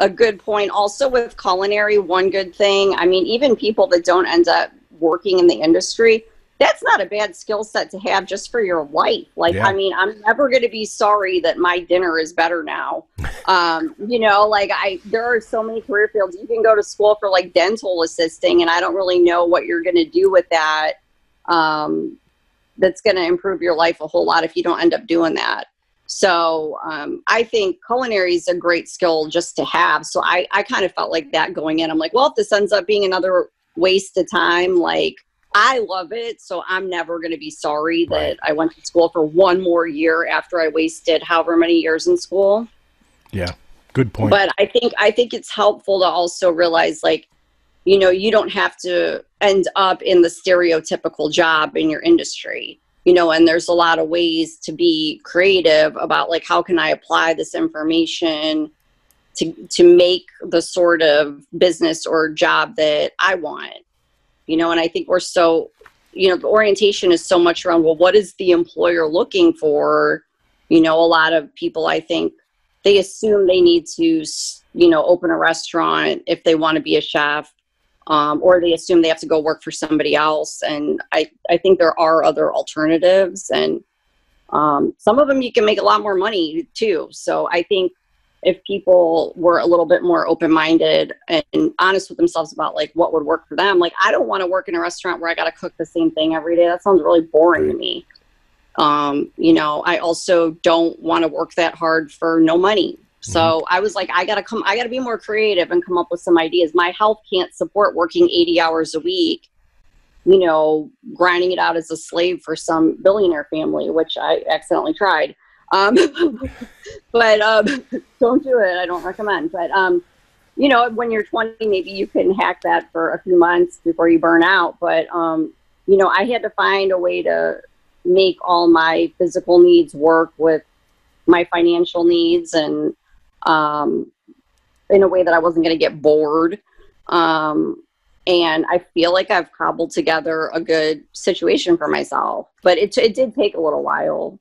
a good point. Also with culinary, one good thing, I mean, even people that don't end up working in the industry, that's not a bad skill set to have just for your life. Like, Yeah. I mean, I'm never going to be sorry that my dinner is better now. You know, like there are so many career fields. You can go to school for like dental assisting, and I don't really know what you're going to do with that. That's going to improve your life a whole lot if you don't end up doing that. So I think culinary is a great skill just to have. So I kind of felt like that going in. I'm like, well, if this ends up being another waste of time, like, I love it, so I'm never going to be sorry that I went to school for one more year after I wasted however many years in school. Yeah, good point. But I think it's helpful to also realize, like, you know, you don't have to end up in the stereotypical job in your industry, you know, and there's a lot of ways to be creative about, like, how can I apply this information to make the sort of business or job that I want. You know, and I think we're so, you know, the orientation is so much around, well, what is the employer looking for? You know, a lot of people, I think, they assume they need to, you know, open a restaurant if they want to be a chef, or they assume they have to go work for somebody else. And I think there are other alternatives, and some of them you can make a lot more money too. So I think if people were a little bit more open-minded and honest with themselves about, like, what would work for them. Like, I don't want to work in a restaurant where I got to cook the same thing every day. That sounds really boring to me. You know, I also don't want to work that hard for no money. So I was like, I got to be more creative and come up with some ideas. My health can't support working 80 hours a week, you know, grinding it out as a slave for some billionaire family, which I accidentally tried. But don't do it. I don't recommend. But, you know, when you're 20, maybe you can hack that for a few months before you burn out. But, you know, I had to find a way to make all my physical needs work with my financial needs, and in a way that I wasn't going to get bored. And I feel like I've cobbled together a good situation for myself. But it did take a little while.